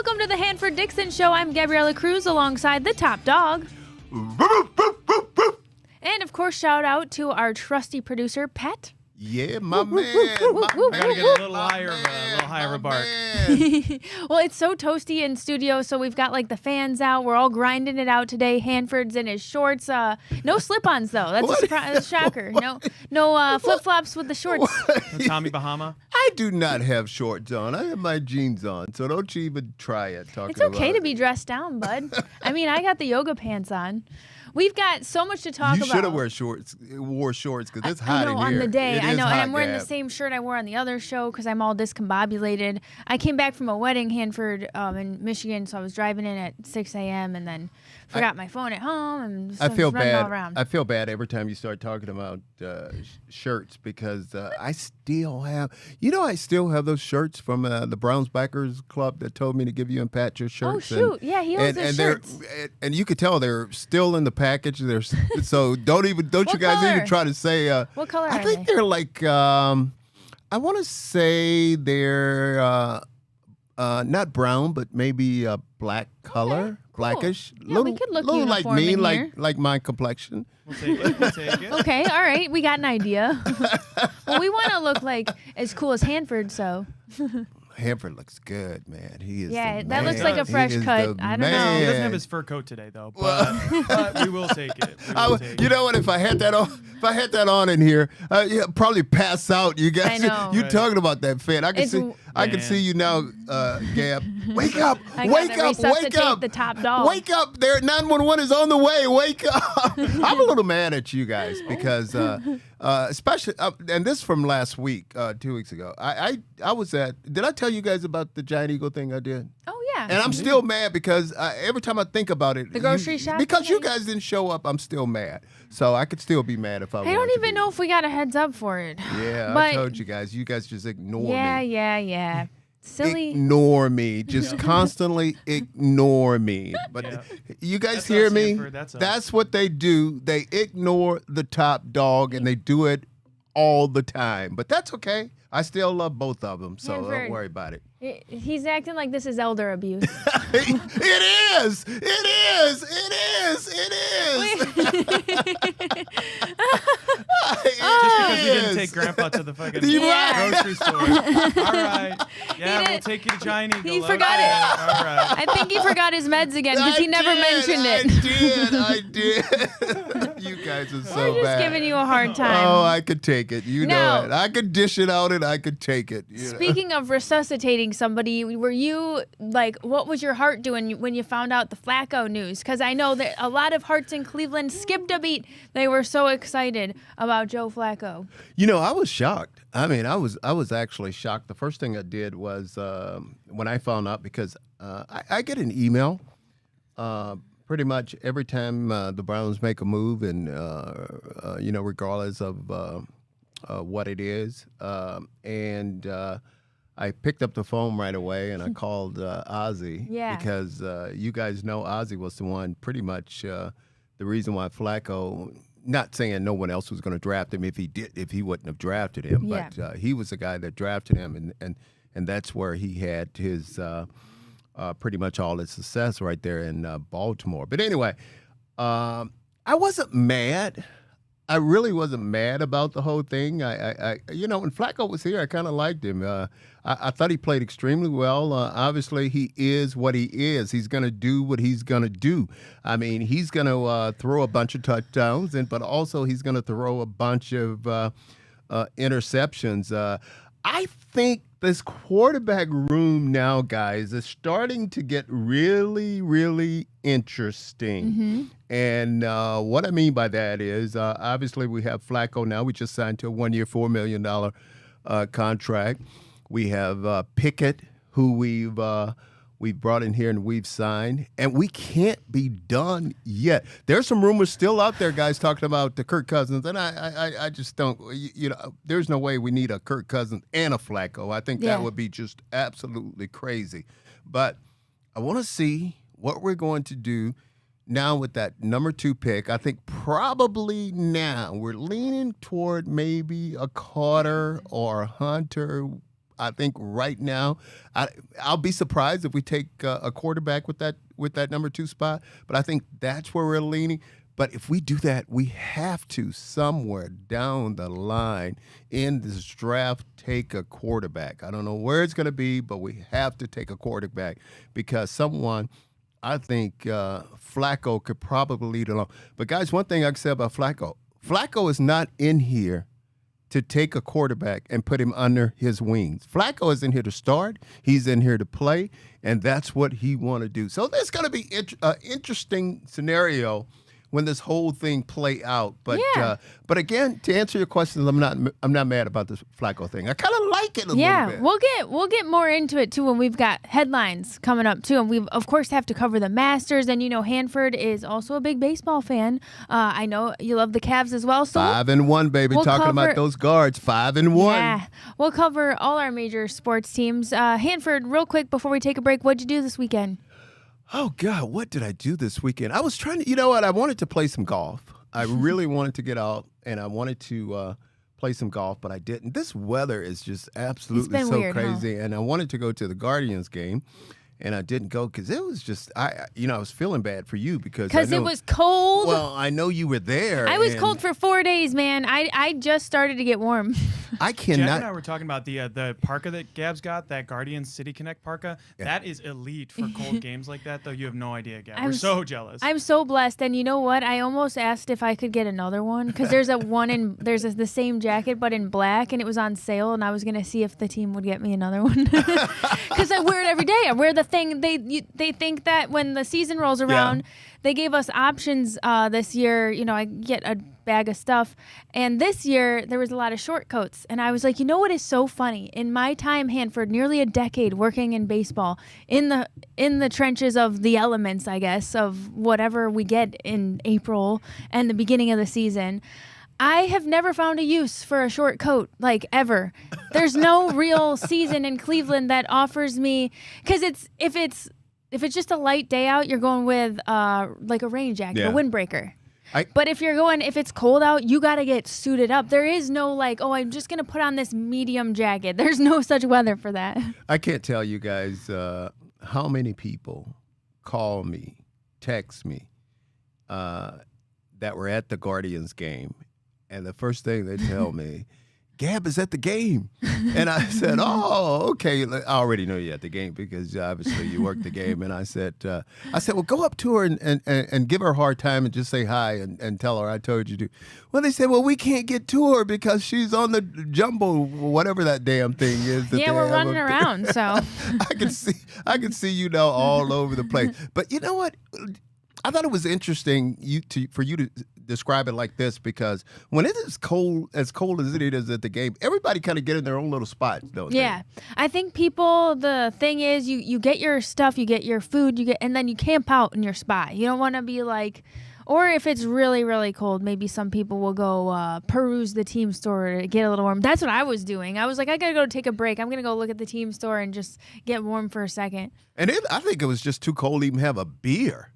Welcome to the Hanford Dixon Show. I'm Gabriella Cruz alongside the top dog. And, of course, shout out to our trusty producer, Pat. Yeah, my man. I gotta get a little higher of a bark. Well, it's so toasty in studio, so we've got like the fans out. We're all grinding it out today. Hanford's in his shorts. No slip-ons though. That's a shocker. No flip-flops with the shorts. No Tommy Bahama. I do not have shorts on. I have my jeans on, so don't you even try it. It's okay to be dressed down, bud. I mean, I got the yoga pants on. We've got so much to talk about. You should have wore shorts because it's hot in here. On the day. I know, and I'm wearing the same shirt I wore on the other show because I'm all discombobulated. I came back from a wedding, Hanford, in Michigan, so I was driving in at 6 a.m. and then forgot my phone at home and I feel running bad. all around. I feel bad every time you start talking about shirts because I still have those shirts from the Browns Backers Club that told me to give you and Pat your shirts. Oh shoot! Yeah, he owns his shirts. And you could tell they're still in the package. So don't you guys color? even try to say. What color I are think they? they're like. I want to say they're not brown, but maybe a black color. Okay. Blackish. Yeah, we could look little like uniform me, in here. like my complexion. We'll take it. Okay, all right, we got an idea. Well, we want to look like as cool as Hanford, so. Hanford looks good, man. He is. Yeah, the that looks man. like a fresh He is cut. the I don't know. man. He doesn't have his fur coat today, though. But we will take it. You know what? If I had that on in here, I'd probably pass out. You guys, I know. you Right. talking about that fan? I can see you now, Gab. Wake up! Wake up! Wake up! The top dog. Wake up! There, 911 is on the way. Wake up! I'm a little mad at you guys because, especially, and this from last week, 2 weeks ago. I was at. Did I tell you guys about the Giant Eagle thing I did? Oh yeah. And I'm still mad because every time I think about it, The grocery shop because you today? guys didn't show up, I'm still mad. So I could still be mad if I. I don't even know if we got a heads up for it. Yeah, But- I told you guys. You guys just ignore me. Yeah. Silly. Ignore me. Just constantly ignore me. But Yeah. you guys That's hear us, me? Hanford, that's us. That's what they do. They ignore the top dog, and they do it all the time. But that's okay. I still love both of them, so Hanford. don't worry about it. He's acting like this is elder abuse. It is. It is. It is. It is. Just because you didn't take Grandpa to the fucking Yeah. grocery store. All right. Yeah, we'll take you to Giant Eagle. He forgot it. All right. I think he forgot his meds again because he never mentioned it. I did. You guys are so We're just bad. giving you a hard time. Oh, I could take it. You Now- know it. I could dish it out and I could take it. You know? Speaking of resuscitating somebody, were you like, what was your heart doing when you found out the Flacco news? Because I know that a lot of hearts in Cleveland skipped a beat. They were so excited about Joe Flacco. You know, I was shocked. I mean, I was actually shocked. The first thing I did was when I found out because I get an email pretty much every time the Browns make a move, and regardless of what it is, and I picked up the phone right away and I called Ozzy because you guys know Ozzy was the one pretty much the reason why Flacco. Not saying no one else was going to draft him if he wouldn't have drafted him, but he was the guy that drafted him, and that's where he had his pretty much all his success right there in Baltimore. But anyway, I wasn't mad. I really wasn't mad about the whole thing. I when Flacco was here, I kind of liked him. I thought he played extremely well. Obviously, he is what he is. He's going to do what he's going to do. I mean, he's going to throw a bunch of touchdowns, but also he's going to throw a bunch of interceptions. I think this quarterback room now, guys, is starting to get really, really interesting. And what I mean by that is, obviously, we have Flacco now. We just signed to a 1-year, $4 million contract. We have Pickett, who we've brought in here and we've signed, and we can't be done yet. There's some rumors still out there, guys, talking about the Kirk Cousins, and I just don't. There's no way we need a Kirk Cousins and a Flacco. I think that would be just absolutely crazy. But I want to see what we're going to do now with that number 2 pick. I think probably now we're leaning toward maybe a Carter or a Hunter. I think right now, I'll be surprised if we take a quarterback with that number 2 spot. But I think that's where we're leaning. But if we do that, we have to somewhere down the line in this draft take a quarterback. I don't know where it's going to be, but we have to take a quarterback because I think Flacco could probably lead along. But guys, one thing I can say about Flacco is not in here to take a quarterback and put him under his wings. Flacco is in here to start. He's in here to play, and that's what he want to do. So there's going to be an interesting scenario when this whole thing play out. But but again, to answer your questions, I'm not mad about this Flacco thing. I kind of like it a little bit. Yeah, we'll get more into it too when we've got headlines coming up too, and we of course have to cover the Masters. And Hanford is also a big baseball fan. I know you love the Cavs as well. So 5-1, baby. Talking about those guards, 5-1. Yeah, we'll cover all our major sports teams. Hanford, real quick before we take a break, what'd you do this weekend? Oh, God, what did I do this weekend? I was trying to, I wanted to play some golf. I really wanted to get out, and I wanted to play some golf, but I didn't. This weather is just absolutely so weird, crazy, and I wanted to go to the Guardians game, and I didn't go because it was just, I was feeling bad for you because it was cold. Well, I know you were there. I was cold for 4 days, man. I just started to get warm. I cannot. Jack and I were talking about the parka that Gab's got, that Guardians City Connect parka. Yeah. That is elite for cold games like that, though. You have no idea, Gab. We're so jealous. I'm so blessed, and you know what? I almost asked if I could get another one because there's the same jacket but in black, and it was on sale, and I was gonna see if the team would get me another one because I wear it every day. I wear the thing. They think that when the season rolls around, they gave us options this year. I get a bag of stuff, and this year there was a lot of short coats, and I was like, what is so funny? In my time, Hanford, nearly a decade working in baseball, in the trenches of the elements, I guess, of whatever we get in April and the beginning of the season, I have never found a use for a short coat, like, ever. There's no real season in Cleveland that offers me, because if it's just a light day out, you're going with like a rain jacket, a windbreaker. But if it's cold out, you got to get suited up. There is no I'm just going to put on this medium jacket. There's no such weather for that. I can't tell you guys how many people call me, text me that were at the Guardians game. And the first thing they tell me, Gab is at the game. And I said, oh, okay. I already know you're at the game because obviously you work the game. And I said, well, go up to her and give her a hard time and just say hi and tell her I told you to. Well, they said, well, we can't get to her because she's on the jumbo, whatever that damn thing is. Yeah, we're running around, so. I can see all over the place. But you know what? I thought it was interesting for you to describe it like this because when it is cold as it is at the game, everybody kind of get in their own little spots, don't they? Yeah. I think the thing is you get your stuff, you get your food, and then you camp out in your spot. You don't want to be like, or if it's really, really cold, maybe some people will go peruse the team store to get a little warm. That's what I was doing. I was like, I got to go take a break. I'm going to go look at the team store and just get warm for a second. And I think it was just too cold to even have a beer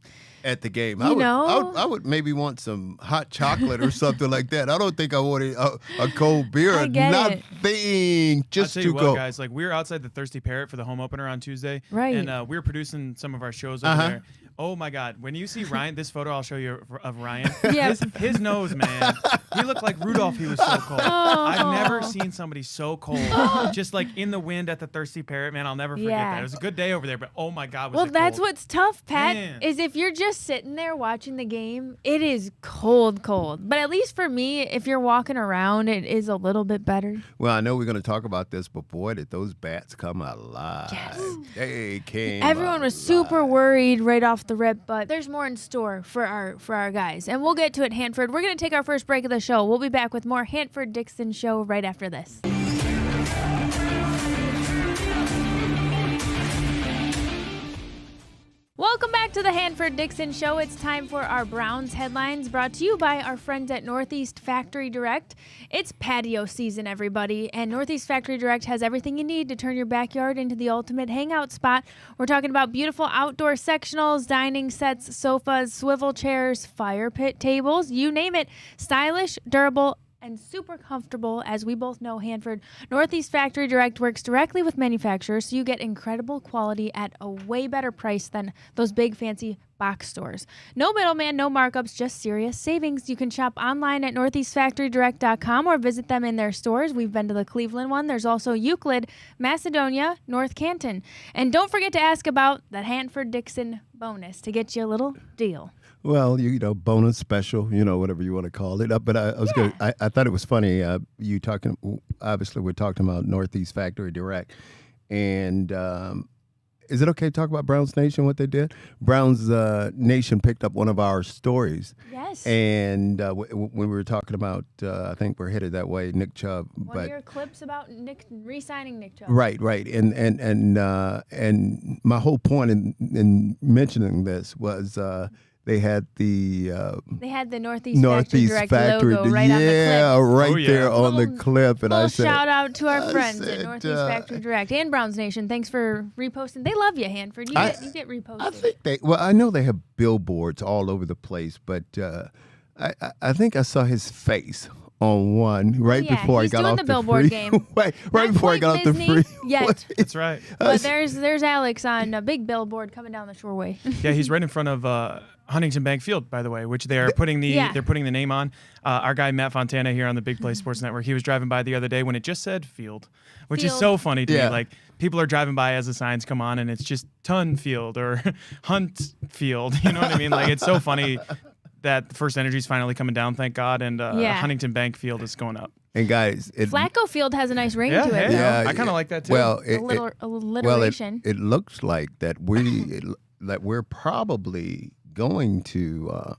at the game. I would maybe want some hot chocolate or something like that. I don't think I wanted a cold beer. I get Nothing. Just I'll tell too you cold. what, guys, we were outside the Thirsty Parrot for the home opener on Tuesday. Right. And we were producing some of our shows over there. Oh my God! When you see Ryan, this photo I'll show you of Ryan. Yeah. His nose, man. He looked like Rudolph. He was so cold. Oh. I've never seen somebody so cold, just like in the wind at the Thirsty Parrot. Man, I'll never forget that. It was a good day over there, but oh my God, was it that's cold. what's tough, Pat. Man. Is if you're just sitting there watching the game, it is cold. But at least for me, if you're walking around, it is a little bit better. Well, I know we're going to talk about this, but boy, did those bats come alive. Yes. They came Everyone was super worried right off the rip, but there's more in store for our guys. And we'll get to it, Hanford. We're going to take our first break of the show. We'll be back with more Hanford Dixon Show right after this. Welcome back to the Hanford Dixon Show. It's time for our Browns headlines brought to you by our friends at Northeast Factory Direct. It's patio season, everybody, and Northeast Factory Direct has everything you need to turn your backyard into the ultimate hangout spot. We're talking about beautiful outdoor sectionals, dining sets, sofas, swivel chairs, fire pit tables, you name it. Stylish, durable, and super comfortable. As we both know, Hanford, Northeast Factory Direct works directly with manufacturers, so you get incredible quality at a way better price than those big fancy box stores. No middleman, no markups, just serious savings. You can shop online at northeastfactorydirect.com or visit them in their stores. We've been to the Cleveland one. There's also Euclid, Macedonia, North Canton. And don't forget to ask about that Hanford Dixon bonus to get you a little deal. Well, you know, bonus special, you know, whatever you want to call it. But I was good. I thought it was funny. You talking? Obviously, we're talking about Northeast Factory Direct, and is it okay to talk about Browns Nation? What they did? Browns Nation picked up one of our stories. Yes. And when we were talking about, I think we're headed that way, Nick Chubb. One of your clips about re-signing Nick Chubb. Right. And my whole point in mentioning this was. They had the Northeast Factory logo right on the clip. Yeah, right there on the clip. And I said, shout out to our friends at Northeast Factory Direct and Browns Nation. Thanks for reposting. They love you, Hanford. You get reposted. I know they have billboards all over the place, but I think I saw his face on one before I got off the billboard freeway. game. right before I got off the freeway. Yet. That's right. But there's Alex on a big billboard coming down the shoreway. Yeah, he's right in front of Huntington Bank Field, by the way, which they're putting the name on. Our guy Matt Fontana here on the Big Play Sports Network, he was driving by the other day when it just said Field, which is so funny to me. Like, people are driving by as the signs come on, and it's just Ton Field or Hunt Field. You know what I mean? Like, it's so funny that the First Energy's finally coming down, thank God, and Huntington Bank Field is going up. And guys, Flacco Field has a nice ring to it. Yeah, I kind of like that too. Well, alliteration. It looks like that we're probably going to.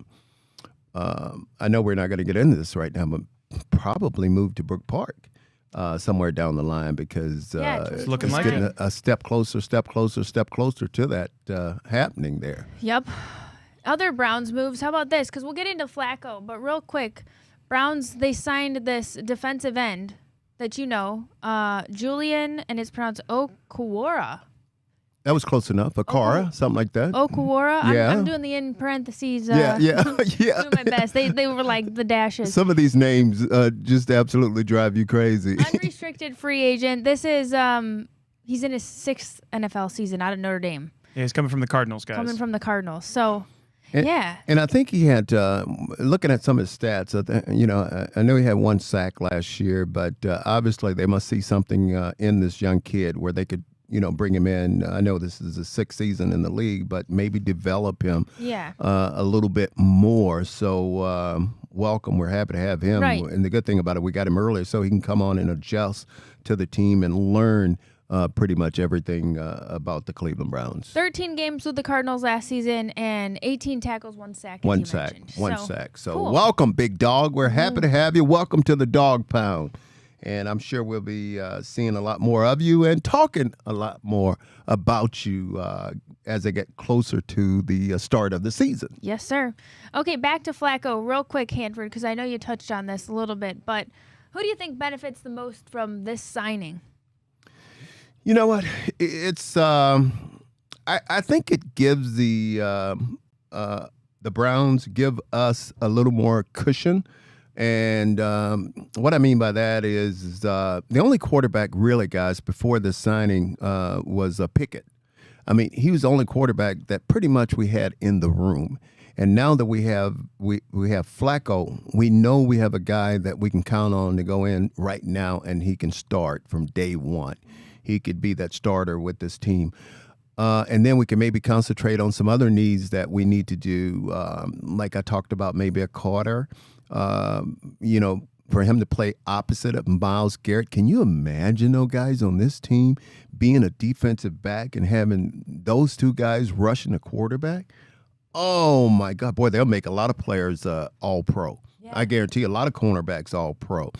I know we're not going to get into this right now, but probably move to Brook Park somewhere down the line because it's looking like getting a step closer to that happening there. Yep. Other Browns moves. How about this? Because we'll get into Flacco, but real quick, Browns, they signed this defensive end that you know, Julian, and it's pronounced Okwara. That was close enough. Akara, something like that. Okwara. Yeah. I'm doing the in parentheses. Yeah. Doing my best. They were like the dashes. Some of these names just absolutely drive you crazy. Unrestricted free agent. This is he's in his 6th NFL season out of Notre Dame. Yeah, he's coming from the Cardinals, guys. So. And I think he had, looking at some of his stats, I know he had 1 sack last year, but obviously they must see something in this young kid where they could, bring him in. I know this is his 6th season in the league, but maybe develop him a little bit more. So welcome. We're happy to have him. Right. And the good thing about it, we got him earlier so he can come on and adjust to the team and learn pretty much everything about the Cleveland Browns. 13 games with the Cardinals last season and 18 tackles, 1 sack. One sack. So cool. Welcome, big dog. We're happy to have you. Welcome to the Dog Pound. And I'm sure we'll be seeing a lot more of you and talking a lot more about you as they get closer to the start of the season. Yes, sir. Okay, back to Flacco real quick, Hanford, because I know you touched on this a little bit, but who do you think benefits the most from this signing? You know what? It's I think it gives the Browns give us a little more cushion. And what I mean by that is the only quarterback really, guys, before the signing was Pickett. I mean, he was the only quarterback that pretty much we had in the room. And now that we have Flacco, we know we have a guy that we can count on to go in right now, and he can start from day one. He could be that starter with this team. And then we can maybe concentrate on some other needs that we need to do, like I talked about, maybe a Carter, for him to play opposite of Myles Garrett. Can you imagine, though, guys, on this team being a defensive back and having those two guys rushing the quarterback? Oh, my God. Boy, they'll make a lot of players all-pro. Yeah. I guarantee a lot of cornerbacks all-pro.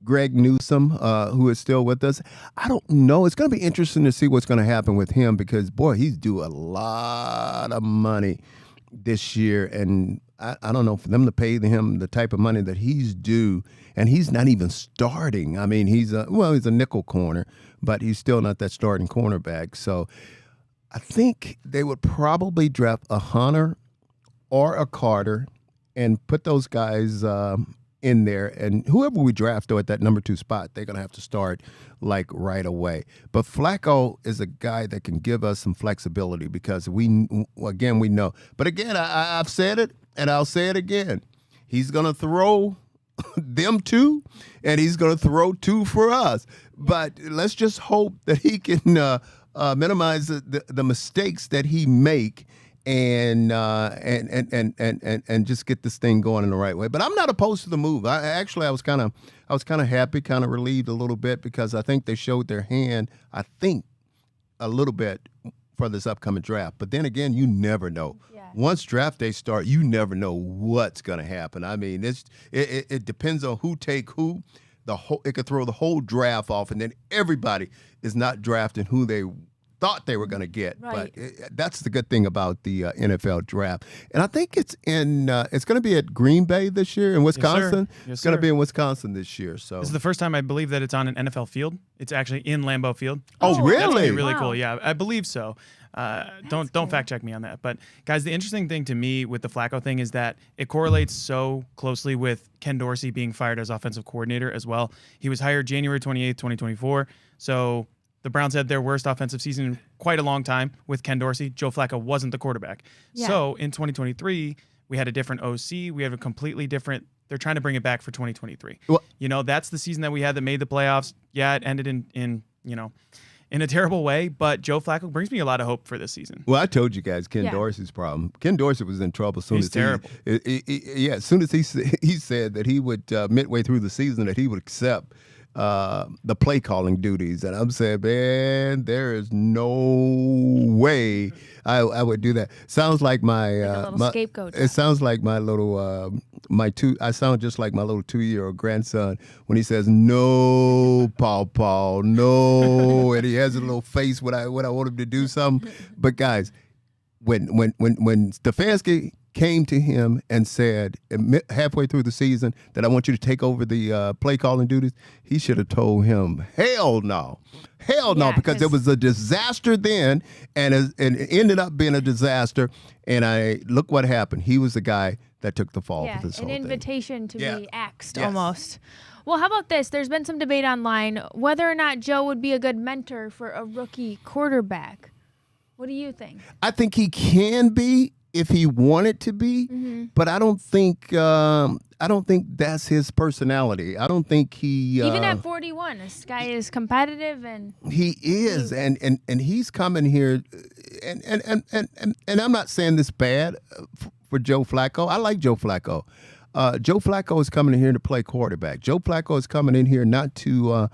Greg Newsome, who is still with us. I don't know. It's going to be interesting to see what's going to happen with him because, boy, he's due a lot of money this year. And I don't know, for them to pay him the type of money that he's due, and he's not even starting. I mean, he's a nickel corner, but he's still not that starting cornerback. So I think they would probably draft a Hunter or a Carter and put those guys in there, and whoever we draft though at that number 2 spot, they're gonna have to start like right away. But Flacco is a guy that can give us some flexibility because we know. But again, I've said it and I'll say it again. He's gonna throw them 2, and he's gonna throw 2 for us. But let's just hope that he can minimize the mistakes that he make. And just get this thing going in the right way. But I'm not opposed to the move. I was kind of happy, kind of relieved a little bit because I think they showed their hand. I think a little bit for this upcoming draft. But then again, you never know. Yeah. Once draft day start, you never know what's going to happen. I mean, it depends on who take who. It could throw the whole draft off, and then everybody is not drafting who they thought they were going to get. Right. But that's the good thing about the NFL draft. And I think it's going to be at Green Bay this year in Wisconsin. Yes, it's going to be in Wisconsin this year. So this is the first time I believe that it's on an NFL field. It's actually in Lambeau Field. Oh, really? That's gonna be really cool. Yeah, I believe so. Don't fact check me on that. But guys, the interesting thing to me with the Flacco thing is that it correlates so closely with Ken Dorsey being fired as offensive coordinator as well. He was hired January 28th, 2024. So the Browns had their worst offensive season in quite a long time with Ken Dorsey. Joe Flacco wasn't the quarterback. Yeah. So in 2023, we had a different OC. We have a completely different – they're trying to bring it back for 2023. Well, that's the season that we had that made the playoffs. Yeah, it ended in a terrible way, but Joe Flacco brings me a lot of hope for this season. Well, I told you guys Ken Dorsey's problem. Ken Dorsey was in trouble as soon as terrible. As soon as he said that he would midway through the season that he would accept the play calling duties, and I'm saying, man, there is no way I would do that. Sounds like my scapegoat. It sounds like my little I sound just like my little 2-year-old grandson when he says no, Paul, no, and he has a little face when I want him to do something. But guys, when Stefanski came to him and said halfway through the season that I want you to take over the play calling duties, he should have told him, hell no, because it was a disaster then, and it ended up being a disaster. And look what happened. He was the guy that took the fall for this whole thing. An invitation to be axed almost. Well, how about this? There's been some debate online whether or not Joe would be a good mentor for a rookie quarterback. What do you think? I think he can be if he wanted to be, but I don't think that's his personality. I don't think he even at 41, this guy is competitive and he is, and he's coming here, and I'm not saying this bad for Joe Flacco. I like Joe Flacco. Joe Flacco is coming in here to play quarterback. Joe Flacco is coming in here not to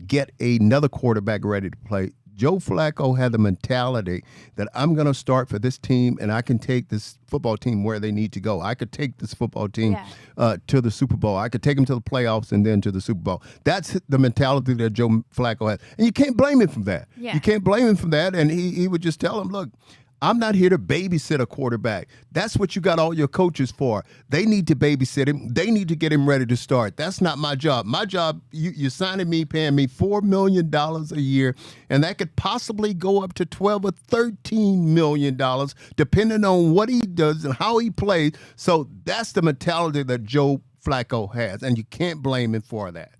get another quarterback ready to play. Joe Flacco had the mentality that I'm going to start for this team, and I can take this football team where they need to go. I could take this football team to the Super Bowl. I could take them to the playoffs and then to the Super Bowl. That's the mentality that Joe Flacco has. And you can't blame him for that. Yeah. You can't blame him for that. And he would just tell him, look, I'm not here to babysit a quarterback. That's what you got all your coaches for. They need to babysit him. They need to get him ready to start. That's not my job. My job, you're signing me, paying me $4 million a year, and that could possibly go up to $12 or $13 million, depending on what he does and how he plays. So that's the mentality that Joe Flacco has, and you can't blame him for that.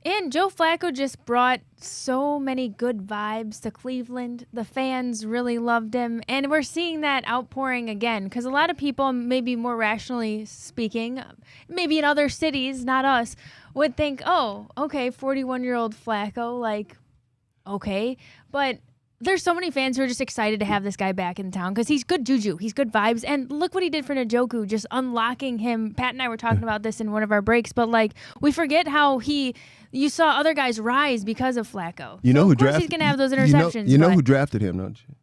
And Joe Flacco just brought so many good vibes to Cleveland. The fans really loved him. And we're seeing that outpouring again because a lot of people, maybe more rationally speaking, maybe in other cities, not us, would think, oh, okay, 41-year-old Flacco, like, okay. But there's so many fans who are just excited to have this guy back in town because he's good juju. He's good vibes. And look what he did for Njoku, just unlocking him. Pat and I were talking about this in one of our breaks, but like we forget how you saw other guys rise because of Flacco. You know who drafted? He's going to have those interceptions. You know who drafted him, don't you?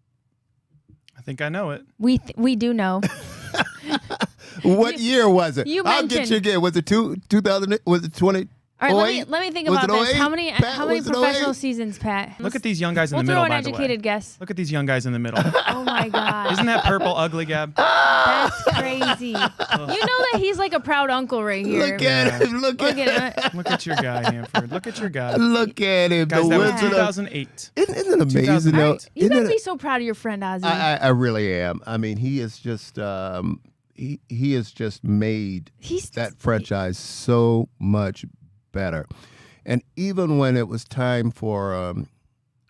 I think I know it. We do know. What year was it? I'll get you again. Was it 2000? Was it 20? All right, let me think about this. How many professional seasons, Pat? Look at these young guys in the middle, by the way. We'll throw an educated guess. Look at these young guys in the middle. Oh, my God. Isn't that purple ugly, Gab? That's crazy. You know that he's like a proud uncle right here. Look at him. Look at him. Look at your guy, Hanford. Look at your guy. Look at him. Guys, that was 2008. Isn't it amazing, though? You got to be so proud of your friend, Ozzy. I really am. I mean, he is just... he has just made that franchise so much better. And even when it was time for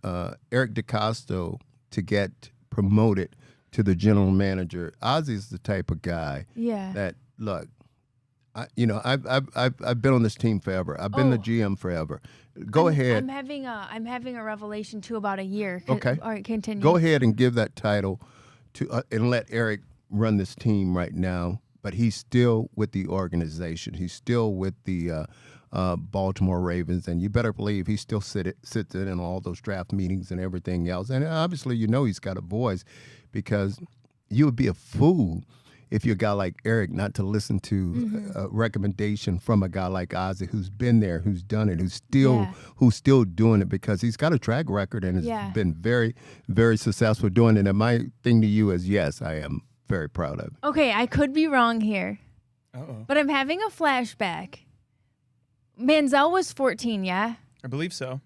Eric DeCosto to get promoted to the general manager, Ozzy's the type of guy that, look, I've been on this team forever. I've been the GM forever. Go ahead. I'm having a revelation too about a year. Okay. All right, continue. Go ahead and give that title to and let Eric run this team right now. But he's still with the organization. He's still with the Baltimore Ravens, and you better believe he still sits in all those draft meetings and everything else. And obviously, he's got a voice, because you would be a fool if you're a guy like Eric not to listen to a recommendation from a guy like Ozzy, who's been there, who's done it, who's still doing it, because he's got a track record and has been very, very successful doing it. And my thing to you is, yes, I am very proud of it. Okay, I could be wrong here, but I'm having a flashback. Manziel was 14, yeah? I believe so.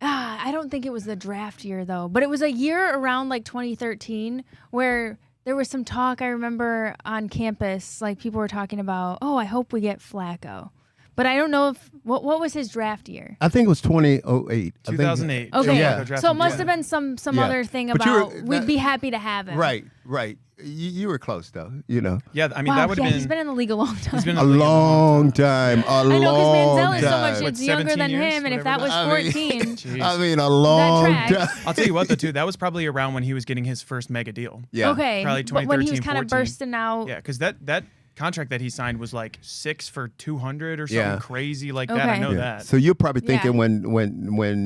I don't think it was the draft year, though. But it was a year around, 2013, where there was some talk, I remember, on campus. People were talking about, I hope we get Flacco. But I don't know if what was his draft year? I think it was 2008. 2008. Okay, yeah. So it must have been some other thing about we'd be happy to have him. Right. You were close, though, Yeah, I mean, that would have been... he's been in the league a long time. He's been a long time. I know, because Manziel is so time. much younger than years, him, and if that was 14... I mean, a long time. I'll tell you what, though, too, that was probably around when he was getting his first mega deal. Yeah. Okay, probably 2013, but when he was kind 14. of bursting out... Yeah, because that contract that he signed was 6 for $200 or something crazy like that. I know that. So you're probably thinking when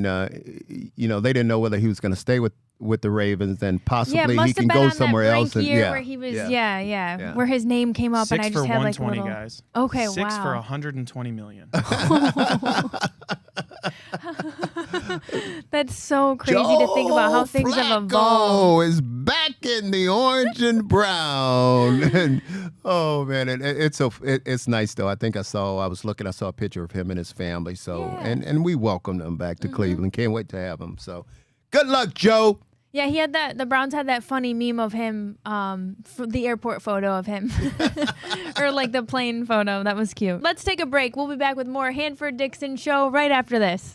they didn't know whether he was going to stay with the Ravens, then possibly he can go somewhere else. And where he was, where his name came up, and I just had 120 a little. Guys. Okay, 6 wow. for $120 million. That's so crazy to think about how things have evolved. Is back in the orange and brown, and oh man, it's nice though. I saw a picture of him and his family. So and we welcomed him back to Cleveland. Can't wait to have him. So good luck, Joe. Yeah, he had that. The Browns had that funny meme of him, the airport photo of him, or the plane photo. That was cute. Let's take a break. We'll be back with more Hanford Dixon Show right after this.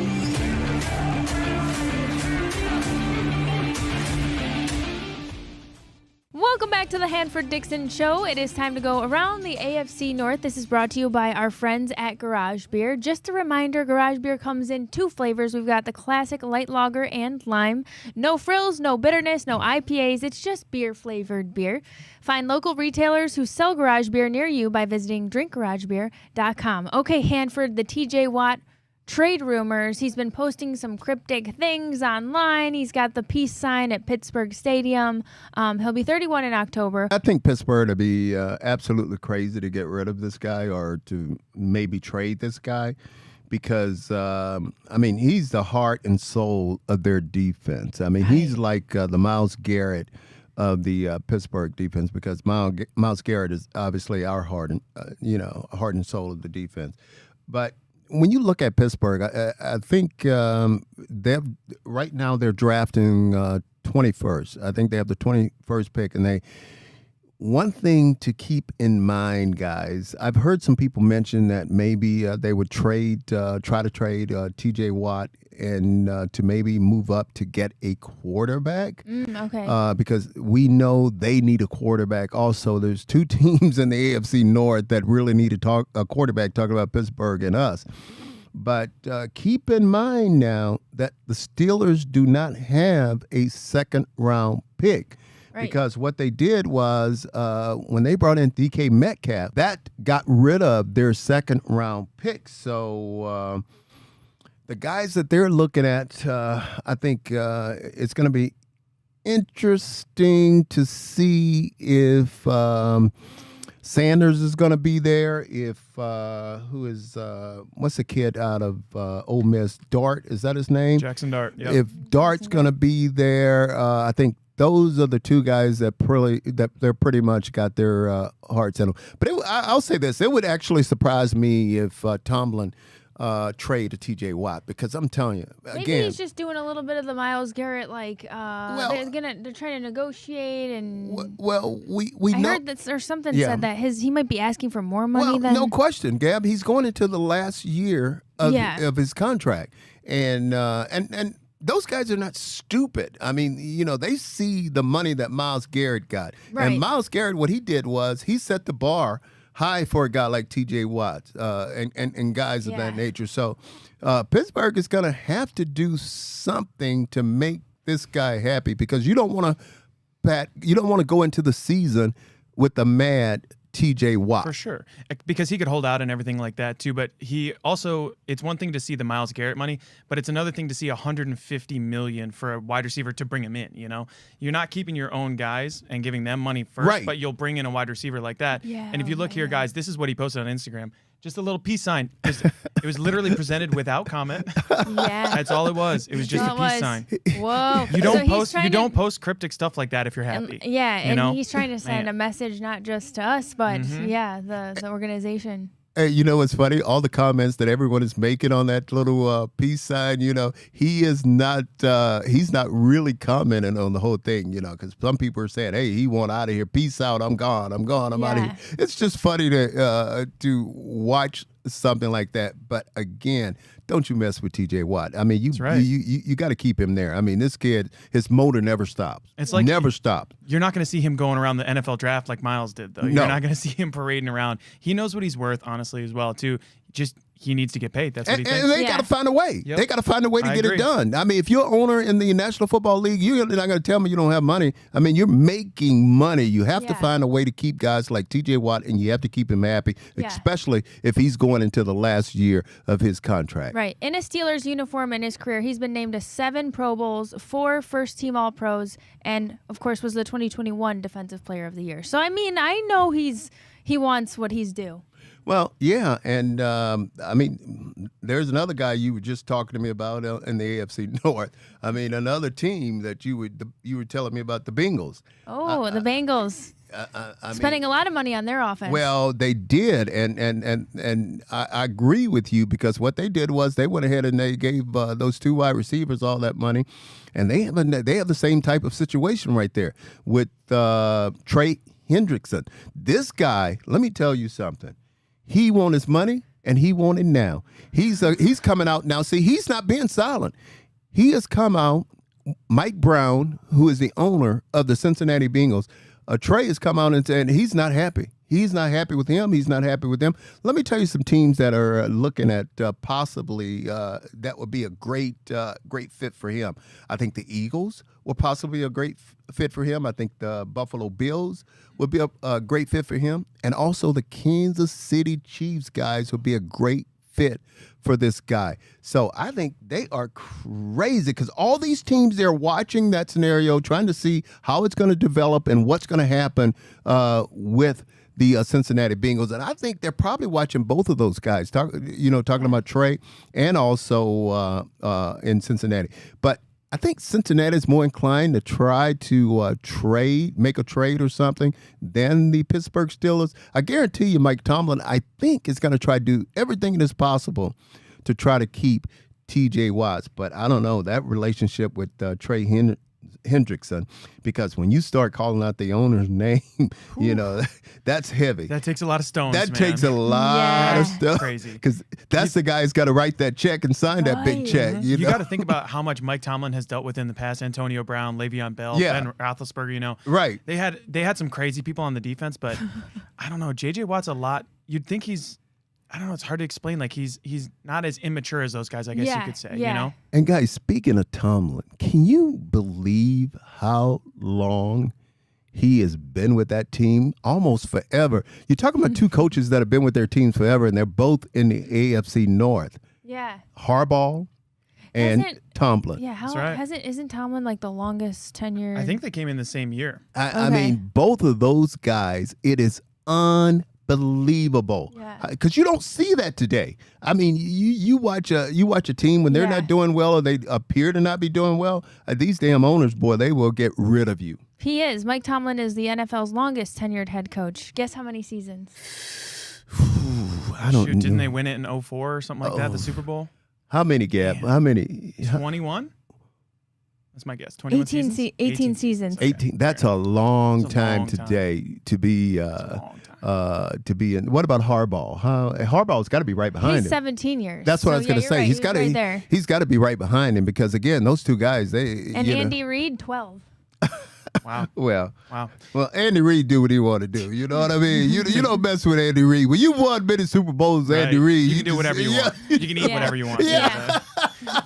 Welcome back to the Hanford Dixon Show. It is time to go around the AFC North. This is brought to you by our friends at Garage Beer. Just a reminder, Garage Beer comes in 2 flavors. We've got the classic light lager and lime. No frills, no bitterness, no IPAs. It's just beer-flavored beer. Find local retailers who sell Garage Beer near you by visiting drinkgaragebeer.com. Okay, Hanford, the TJ Watt trade rumors. He's been posting some cryptic things online. He's got the peace sign at Pittsburgh Stadium. He'll be 31 in October. I think Pittsburgh would be absolutely crazy to get rid of this guy or to maybe trade this guy, because he's the heart and soul of their defense. He's like the Myles Garrett of the Pittsburgh defense, because Myles Garrett is obviously our heart and soul of the defense. But when you look at Pittsburgh, I think right now they're drafting 21st. I think they have the 21st pick, and one thing to keep in mind, guys, I've heard some people mention that maybe they would try to trade T.J. Watt and to maybe move up to get a quarterback. Okay. Because we know they need a quarterback. Also, there's 2 teams in the AFC North that really need a quarterback, talking about Pittsburgh and us. But keep in mind now that the Steelers do not have a second-round pick. Right. Because what they did was when they brought in DK Metcalf, that got rid of their second-round pick. So the guys that they're looking at, I think it's going to be interesting to see if Sanders is going to be there. If what's the kid out of Ole Miss? Dart, is that his name? Jackson Dart. Yep. If Dart's going to be there, I think those are the 2 guys that they're pretty much got their hearts in them. But I'll say this: it would actually surprise me if Tomlin trade of T.J. Watt, because I'm telling you, Maybe again, he's just doing a little bit of the Myles Garrett, like they're trying to negotiate and. Well, we I know. heard that there's something said that he might be asking for more money than. No question, Gab. He's going into the last year of his contract, and those guys are not stupid. I mean, they see the money that Myles Garrett got, right. And Myles Garrett, what he did was he set the bar high for a guy like T.J. Watt and guys of that nature. So Pittsburgh is going to have to do something to make this guy happy, because you don't want to go into the season with a mad T.J. Watt. For sure. Because he could hold out and everything like that too, but he also, it's one thing to see the Myles Garrett money, but it's another thing to see $150 million for a wide receiver to bring him in, You're not keeping your own guys and giving them money first, right. But you'll bring in a wide receiver like that. Yeah, and if you look here, guys, this is what he posted on Instagram. Just a little peace sign. It was literally presented without comment. Yeah. That's all it was. It was just a peace sign. Whoa. You don't post cryptic stuff like that if you're happy. And he's trying to send a message not just to us, but the organization. Hey, you know what's funny? All the comments that everyone is making on that little peace sign, he is not. He's not really commenting on the whole thing, because some people are saying, "Hey, he want out of here. Peace out. I'm gone. I'm out of here." It's just funny to watch something like that. But again, don't you mess with T.J. Watt. I mean, you got to keep him there. I mean, this kid, his motor never stops. It's like never stopped. You're not going to see him going around the NFL draft like Myles did, though. You're not going to see him parading around. He knows what he's worth, honestly, as well, too. Just he needs to get paid. That's what he thinks. And they got to find a way. Yep. They got to find a way to get it done. I mean, if you're an owner in the National Football League, you're not going to tell me you don't have money. I mean, you're making money. You have to find a way to keep guys like T.J. Watt, and you have to keep him happy, especially if he's going into the last year of his contract. Right. In a Steelers uniform in his career, he's been named to 7 Pro Bowls, 4 first-team All-Pros, and, of course, was the 2021 Defensive Player of the Year. So, I mean, I know he wants what he's due. Well, yeah, and I mean, there's another guy you were just talking to me about in the AFC North. I mean, another team that you were telling me about, the Bengals. Oh, the Bengals. Spending a lot of money on their offense. Well, they did, and I agree with you, because what they did was they went ahead and they gave those 2 wide receivers all that money, and they have the same type of situation right there with Trey Hendrickson. This guy, let me tell you something. He want his money, and he want it now. He's coming out now. See, he's not being silent. He has come out. Mike Brown, who is the owner of the Cincinnati Bengals, Trey has come out and said he's not happy. He's not happy with him. He's not happy with them. Let me tell you some teams that are looking at possibly that would be a great fit for him. I think the Eagles will possibly be a great fit for him. I think the Buffalo Bills would be a great fit for him. And also the Kansas City Chiefs guys would be a great fit for this guy. So I think they are crazy, because all these teams, they're watching that scenario, trying to see how it's going to develop and what's going to happen with the Cincinnati Bengals. And I think they're probably watching both of those guys, talking about Trey and also in Cincinnati. But I think Cincinnati is more inclined to try to make a trade or something than the Pittsburgh Steelers. I guarantee you, Mike Tomlin, I think, is going to try to do everything that is possible to try to keep T.J. Watt. But I don't know, that relationship with Trey Hendrickson, because when you start calling out the owner's name, that's heavy. That takes a lot of stones. That takes a lot of stuff. Crazy, because that's the guy who's got to write that check and sign that big check. You got to think about how much Mike Tomlin has dealt with in the past. Antonio Brown, Le'Veon Bell, Ben Roethlisberger. Right? They had some crazy people on the defense, but I don't know. J.J. Watt's a lot. You'd think he's. I don't know. It's hard to explain. Like he's not as immature as those guys, I guess you could say. Yeah. And guys, speaking of Tomlin, can you believe how long he has been with that team? Almost forever. You're talking about 2 coaches that have been with their teams forever, and they're both in the AFC North. Yeah. Harbaugh and Tomlin. Yeah. That's right. Isn't Tomlin like the longest tenure? I think they came in the same year. I mean, both of those guys. It is unbelievable. Because you don't see that today. I mean, you watch a team when they're not doing well, or they appear to not be doing well. These damn owners, boy, they will get rid of you. He is. Mike Tomlin is the NFL's longest tenured head coach. Guess how many seasons? I don't. Didn't they win it in 2004 or something like that? The Super Bowl. How many, Gab? How many? 21. That's my guess. 21 seasons. 18 seasons. 18. That's a long time today to be in. What about Harbaugh? Harbaugh's got to be right behind him. He's 17 years. That's what I was going to say. Right. He's got to. He's got to be right behind him because again, those two guys. Andy Reid 12. Wow. Well, Andy Reid do what he want to do. You know what I mean? You don't mess with Andy Reid. When you won many Super Bowls, right. Andy Reid, you can do whatever you want. You can eat whatever you want. Yeah.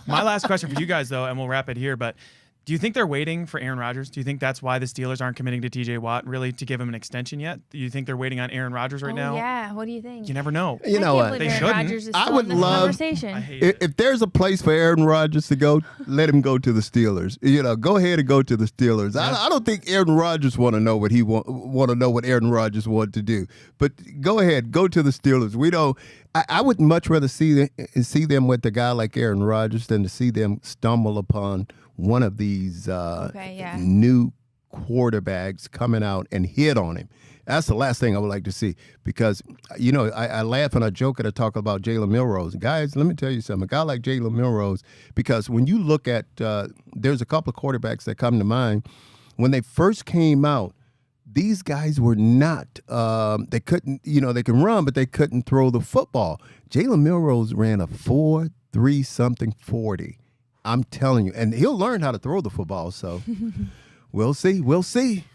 My last question for you guys, though, and we'll wrap it here, but do you think they're waiting for Aaron Rodgers? Do you think that's why the Steelers aren't committing to T.J. Watt, really, to give him an extension yet? Do you think they're waiting on Aaron Rodgers right now? Yeah. What do you think? You never know. You know what? They shouldn't. I would love. If there's a place for Aaron Rodgers to go, let him go to the Steelers. Go ahead and go to the Steelers. Yeah. I don't think Aaron Rodgers want to know what what Aaron Rodgers wanted to do. But go ahead, go to the Steelers. We don't. I would much rather see them with a guy like Aaron Rodgers than to see them stumble upon one of these new quarterbacks coming out and hit on him. That's the last thing I would like to see because, I laugh and I joke and I talk about Jalen Milrose. Guys, let me tell you something. A guy like Jalen Milrose, because when you look at, there's a couple of quarterbacks that come to mind. When they first came out, these guys were not, they couldn't, they can run, but they couldn't throw the football. Jalen Milrose ran a 4.3 something 40. I'm telling you, and he'll learn how to throw the football. So we'll see. We'll see.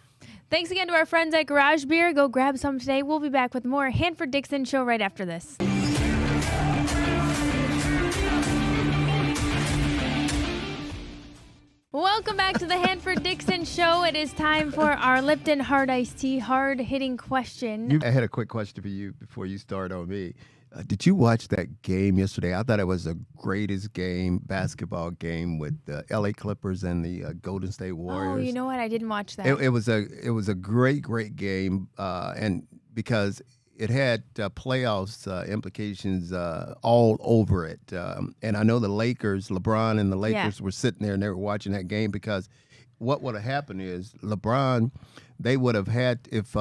Thanks again to our friends at Garage Beer. Go grab some today. We'll be back with more Hanford Dixon Show right after this. Welcome back to the Hanford Dixon Show. It is time for our Lipton Hard Iced Tea hard-hitting question. I had a quick question for you before you start on me. Did you watch that game yesterday? I thought it was the greatest basketball game with the L.A. Clippers and the Golden State Warriors. Oh, you know what? I didn't watch that. It was a great game, and because it had playoffs implications all over it. And I know the Lakers, LeBron and the Lakers were sitting there and they were watching that game because what would have happened is LeBron, they would have had if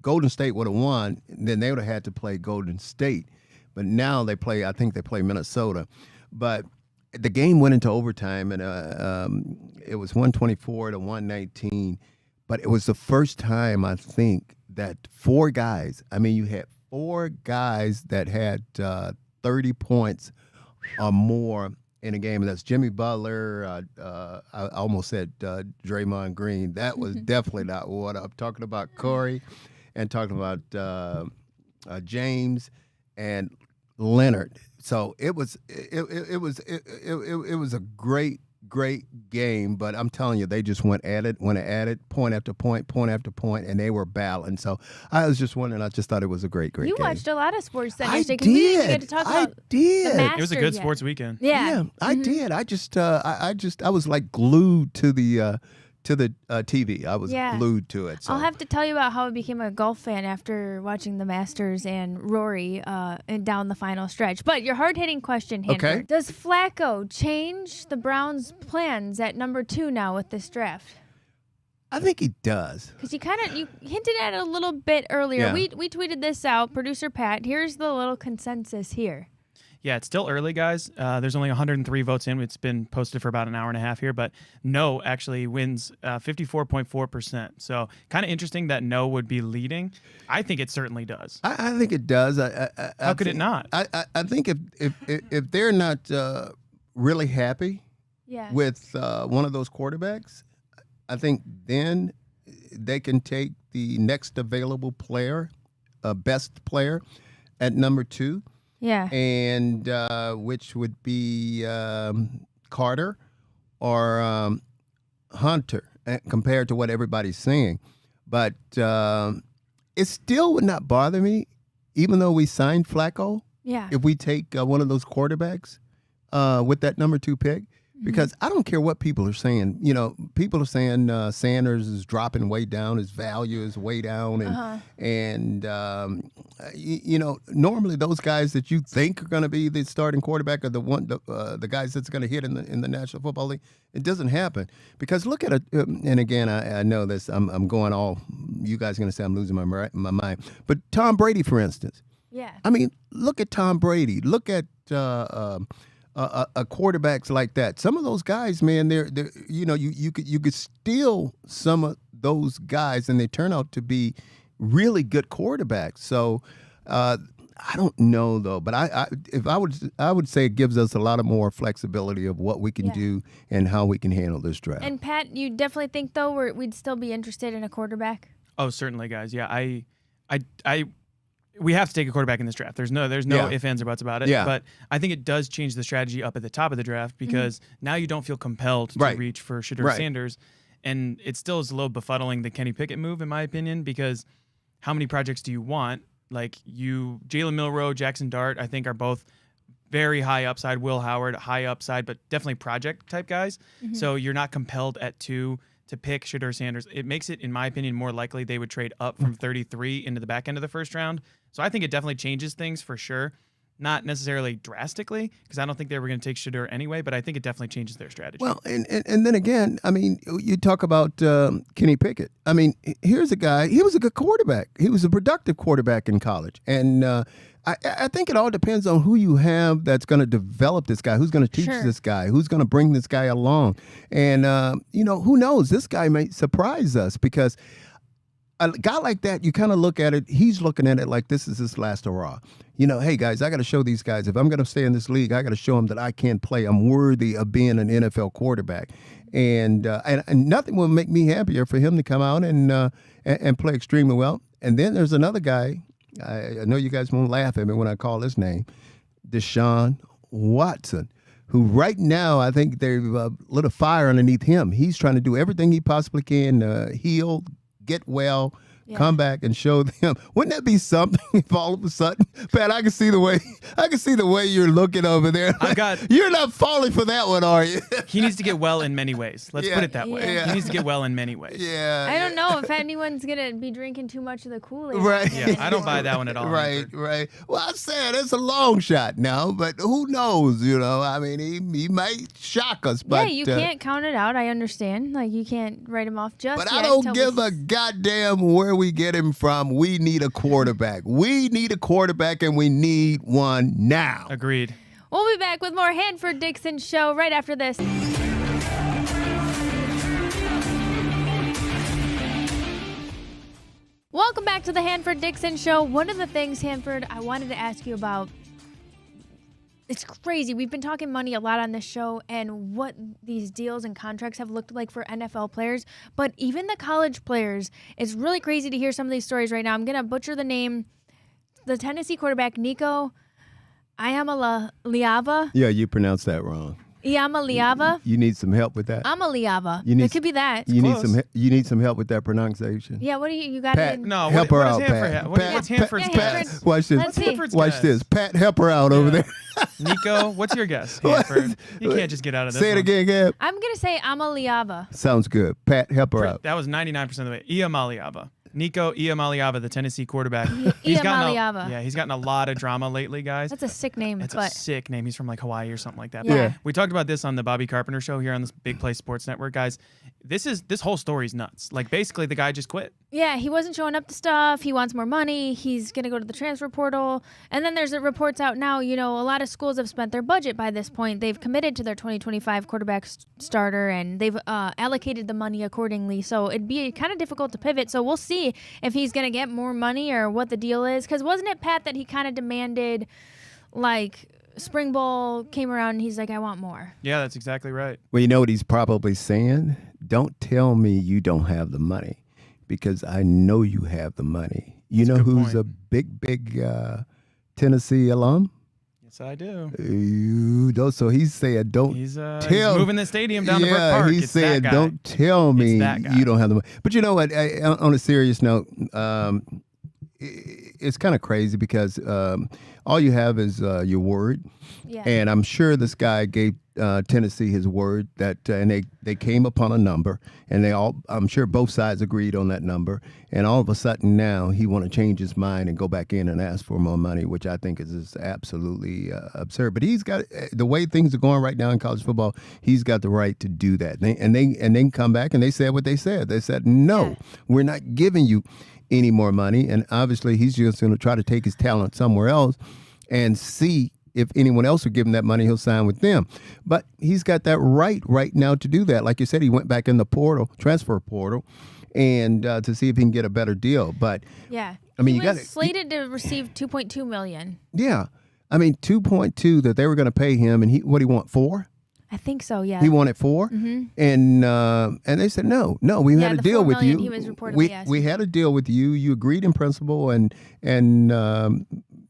Golden State would have won, then they would have had to play Golden State. But now I think they play Minnesota. But the game went into overtime, and it was 124 to 119. But it was the first time, I think, that you had four guys that had 30 points or more in a game, and that's Jimmy Butler. I almost said Draymond Green. That was definitely not what I'm talking about. Corey, and talking about James and Leonard. So it was a great game, but I'm telling you, they just went at it, point after point, and they were battling. So I was just wondering, I just thought it was a great game. You watched a lot of sports that I yesterday. did. We didn't even get to talk about the Masters It was a good yet. sports weekend. Yeah, I did. I just I was like glued to the TV. I was glued to it. So. I'll have to tell you about how I became a golf fan after watching the Masters and Rory and down the final stretch. But your hard-hitting question, Hanford. Okay. Does Flacco change the Browns' plans at number 2 now with this draft? I think he does. Because you hinted at it a little bit earlier. Yeah. We tweeted this out, producer Pat. Here's the little consensus here. Yeah, it's still early, guys. There's only 103 votes in. It's been posted for about an hour and a half here, but no actually wins 54.4%. So kind of interesting that no would be leading. I think it certainly does. I think it does. How could it not? I think if they're not really happy with one of those quarterbacks, I think then they can take the next available player, best player, at number 2. Yeah. And which would be Carter or Hunter compared to what everybody's saying. But it still would not bother me, even though we signed Flacco, if we take one of those quarterbacks with that number 2 pick. Because I don't care what people are saying. People are saying Sanders is dropping way down, his value is way down, and normally those guys that you think are going to be the starting quarterback are the guys that's going to hit in the National Football League. It doesn't happen because look at it. And again, I know this. I'm going all. You guys are going to say I'm losing my mind. But Tom Brady, for instance. Yeah. I mean, look at Tom Brady. Look at quarterbacks like that. Some of those guys, man, they're you could steal some of those guys, and they turn out to be really good quarterbacks. So I don't know though, but I would say it gives us a lot of more flexibility of what we can do and how we can handle this draft. And Pat, you definitely think though we'd still be interested in a quarterback? Oh, certainly, guys. Yeah, we have to take a quarterback in this draft. There's no ifs, ands, or buts about it. Yeah. But I think it does change the strategy up at the top of the draft because now you don't feel compelled to reach for Shedeur Sanders. And it still is a little befuddling the Kenny Pickett move, in my opinion, because how many projects do you want? Like Jalen Milroe, Jackson Dart, I think are both very high upside. Will Howard, high upside, but definitely project type guys. So you're not compelled at 2 to pick Shedeur Sanders. It makes it, in my opinion, more likely they would trade up from 33 into the back end of the first round. So I think it definitely changes things for sure. Not necessarily drastically, because I don't think they were going to take Shedeur anyway, but I think it definitely changes their strategy. Well, and then again, I mean, you talk about Kenny Pickett. I mean, here's a guy, he was a good quarterback. He was a productive quarterback in college. And I think it all depends on who you have that's going to develop this guy, who's going to teach this guy, who's going to bring this guy along. And, who knows? This guy may surprise us because a guy like that, you kind of look at it, he's looking at it like this is his last hurrah. Hey, guys, I got to show these guys, if I'm going to stay in this league, I got to show them that I can play. I'm worthy of being an NFL quarterback. And nothing will make me happier for him to come out and play extremely well. And then there's another guy, I know you guys won't laugh at me when I call his name, Deshaun Watson, who right now I think they've lit a fire underneath him. He's trying to do everything he possibly can, heal, get well, come back and show them. Wouldn't that be something if all of a sudden, Pat, I can see the way you're looking over there. You're not falling for that one, are you? He needs to get well in many ways. Let's put it that way. Yeah. He needs to get well in many ways. Yeah. I don't know if anyone's going to be drinking too much of the Kool-Aid. Right. Yeah, I don't buy that one at all. Right. Well, I said it's a long shot now, but who knows, I mean, he might shock us. But, you can't count it out. I understand. Like, you can't write him off just But yet. I don't give a goddamn where we get him from. We need a quarterback. We need a quarterback, and we need one now. Agreed. We'll be back with more Hanford Dixon Show right after this. Welcome back to the Hanford Dixon Show. One of the things, Hanford, I wanted to ask you about, it's crazy. We've been talking money a lot on this show and what these deals and contracts have looked like for NFL players, but even the college players. It's really crazy to hear some of these stories right now. I'm going to butcher the name. The Tennessee quarterback, Nico Iamaleava. Yeah, you pronounced that wrong. Iamaleava. You need some help with that. Amaleava. It could be that. You need some help with that pronunciation. Yeah, what do you got? Pat, no, help her out, Pat. What's Hanford's guess? Watch this. Let's see. Watch this. Pat, help her out over there. Nico, what's your guess, Hanford? You can't just get out of this. Say it again, Gab. I'm going to say Amaleava. Sounds good. Pat, help her out. That was 99% of the way. Iamaleava. Nico Iamaleava, the Tennessee quarterback. He's gotten a lot of drama lately, guys. That's a sick name. It's a sick name. He's from like Hawaii or something like that. Yeah. We talked about this on the Bobby Carpenter show here on this Big Play Sports Network, guys. This whole story is nuts. Like, basically, the guy just quit. Yeah, he wasn't showing up to stuff. He wants more money. He's going to go to the transfer portal. And then there's reports out now, a lot of schools have spent their budget by this point. They've committed to their 2025 quarterback starter, and they've allocated the money accordingly. So it'd be kind of difficult to pivot. So we'll see if he's going to get more money or what the deal is. Because wasn't it, Pat, that he kind of demanded, like, spring ball came around and he's like, I want more. Yeah, that's exactly right. Well, you know what he's probably saying? Don't tell me you don't have the money, because I know you have the money. You know who's a big Tennessee alum? Yes, I do. So he's saying, he's moving the stadium down to Brook Park. He's saying, don't tell me you don't have the money. But you know what? On a serious note, it's kind of crazy because all you have is your word. Yeah. And I'm sure this guy gave Tennessee his word that, and they came upon a number, and I'm sure both sides agreed on that number. And all of a sudden now he want to change his mind and go back in and ask for more money, which I think is absolutely absurd. But he's got, the way things are going right now in college football, he's got the right to do that. And they come back and they said what they said. They said, no, we're not giving you. any more money. And obviously, he's just going to try to take his talent somewhere else and see if anyone else would give him that money, he'll sign with them. But he's got that right now to do that. Like you said, he went back in the transfer portal, and to see if he can get a better deal. But yeah, I mean, he was slated to receive $2.2 million. Yeah, I mean, 2.2 that they were going to pay him, and he want 4? I think so. Yeah, he wanted 4, and they said no. We had a deal with you. He was reportedly we had a deal with you. You agreed in principle, and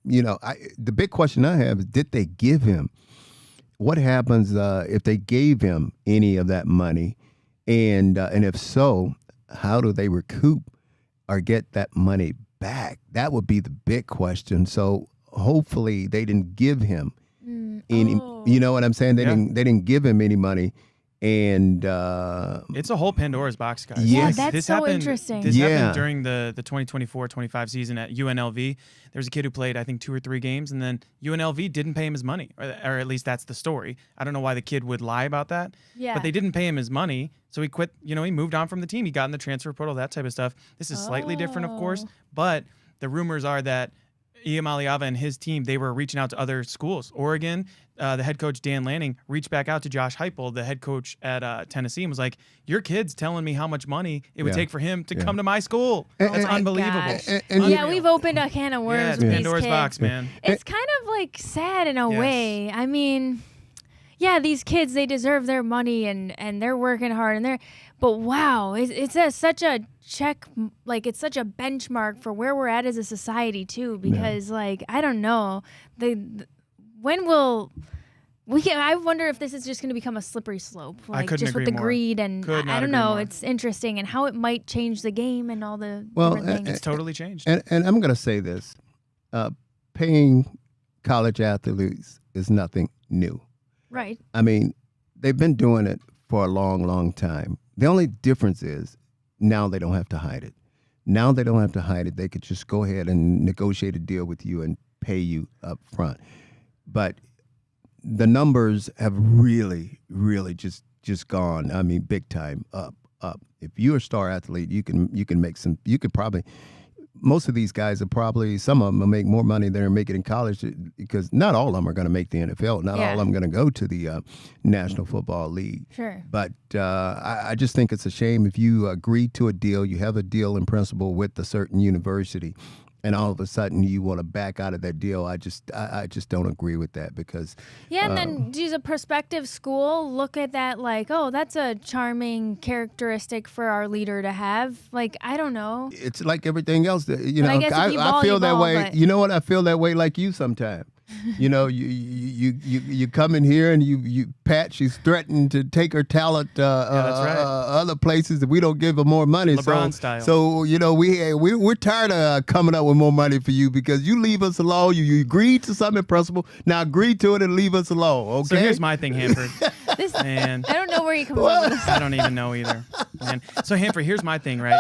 the big question I have is, did they give him? What happens if they gave him any of that money, and if so, how do they recoup or get that money back? That would be the big question. So hopefully they didn't give him any. You know what I'm saying? They didn't give him any money. And it's a whole Pandora's box, guys. Yes. Yeah, that's so interesting. This happened during the 2024-25 season at UNLV. There was a kid who played, I think, 2 or 3 games, and then UNLV didn't pay him his money, or at least that's the story. I don't know why the kid would lie about that, but they didn't pay him his money, so he quit. He moved on from the team. He got in the transfer portal, that type of stuff. This is slightly different, of course, but the rumors are that Iam Aliava and his team, they were reaching out to other schools. Oregon, the head coach Dan Lanning reached back out to Josh Heupel, the head coach at Tennessee, and was like, "Your kid's telling me how much money it would take for him to come to my school. That's unbelievable." Yeah, we've opened a can of worms. Yeah, it's with Pandora's these box, man. It's kind of like sad in a way. I mean, yeah, these kids, they deserve their money and they're working hard but wow, it's such a check, like it's such a benchmark for where we're at as a society too, because like, I don't know, when will I wonder if this is just going to become a slippery slope, like just with the greed and I don't know, it's interesting and how it might change the game and all the different things. It's totally changed. And I'm going to say this, paying college athletes is nothing new. Right. I mean, they've been doing it for a long, long time. The only difference is now they don't have to hide it. Now they don't have to hide it. They could just go ahead and negotiate a deal with you and pay you up front. But the numbers have really, really just gone, I mean, big time up. If you're a star athlete, you can make most of these guys some of them will make more money than they're making in college, because not all of them are going to make the NFL. Not all of them are going to go to the National Football League. Sure. But I just think it's a shame if you agree to a deal, you have a deal in principle with a certain university, and all of a sudden you want to back out of that deal. I just don't agree with that, because and then does a prospective school look at that like, oh, that's a charming characteristic for our leader to have? Like, I don't know. It's like everything else. I feel that way. But... You know what? I feel that way like you sometimes. You come in here and you Pat, she's threatened to take her talent that's right. Other places that we don't give her more money. LeBron style. So we're tired of coming up with more money for you, because you leave us alone. You agreed to something in principle. Now agree to it and leave us alone. Okay. So here's my thing, Hanford. Man, I don't know where you come up with this. I don't even know either. Man. So Hanford, here's my thing, right?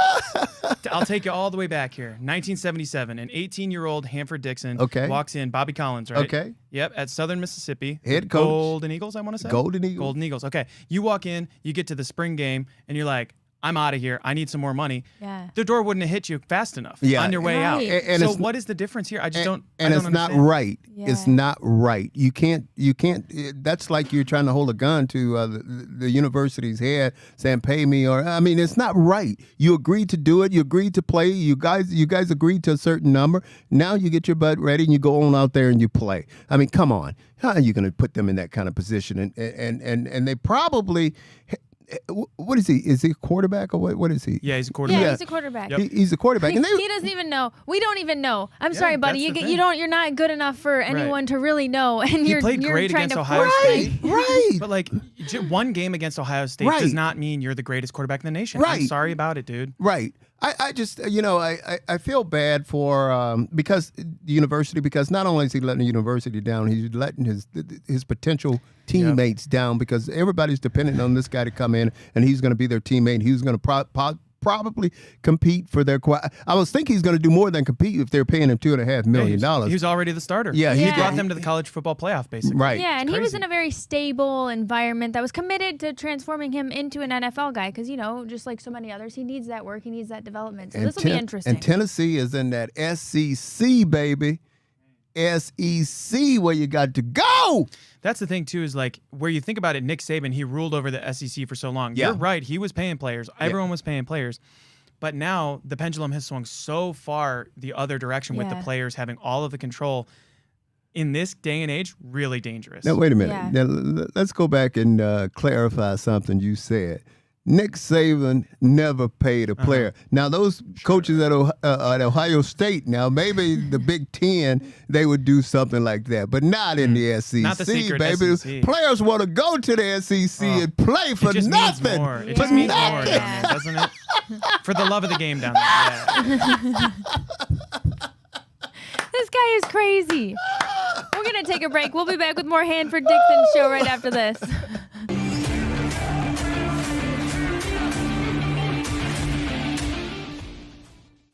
I'll take you all the way back here. 1977, an 18-year-old Hanford Dixon walks in, Bobby Collins, right? Okay. Yep, at Southern Mississippi. Head coach. Golden Eagles, I want to say? Golden Eagles. Golden Eagles. Okay. You walk in, you get to the spring game, and you're like, I'm out of here. I need some more money. Yeah. The door wouldn't have hit you fast enough on your way out. So what is the difference here? I just don't understand. Not right. Yeah. It's not right. You can't. That's like you're trying to hold a gun to the university's head, saying "pay me," it's not right. You agreed to do it. You agreed to play. You guys agreed to a certain number. Now you get your butt ready and you go on out there and you play. I mean, come on. How are you going to put them in that kind of position? And they probably. What is he? Is he a quarterback or what is he? Yeah, he's a quarterback. Yeah, he's a quarterback. Yep. He's a quarterback. And he doesn't even know. We don't even know. I'm sorry, buddy. You're not good enough for anyone to really know. And he played great against Ohio State. Right. But like one game against Ohio State does not mean you're the greatest quarterback in the nation. Right. I'm sorry about it, dude. Right. I just, I feel bad for because the university, because not only is he letting the university down, he's letting his potential teammates down, because everybody's dependent on this guy to come in and he's going to be their teammate. He's going to probably compete for their. I was thinking he's going to do more than compete if they're paying him $2.5 million. He was already the starter. Yeah, he brought them to the college football playoff, basically. Right. Yeah, and he was in a very stable environment that was committed to transforming him into an NFL guy because, just like so many others, he needs that work. He needs that development. So this will be interesting. And Tennessee is in that SEC, baby. SEC where you got to go. That's the thing, too, is like where you think about it, Nick Saban, he ruled over the SEC for so long. Yeah. You're right. He was paying players. Everyone was paying players. But now the pendulum has swung so far the other direction with the players having all of the control. In this day and age, really dangerous. Now, wait a minute. Now, let's go back and clarify something you said. Nick Saban never paid a player. Now, those coaches at Ohio State, now maybe the Big Ten, they would do something like that, but not in the SEC, not the secret baby. SEC. Players want to go to the SEC and play for it just nothing. Means more. It just means more down there, doesn't it? For the love of the game down there. Yeah. This guy is crazy. We're going to take a break. We'll be back with more Hanford Dixon show right after this.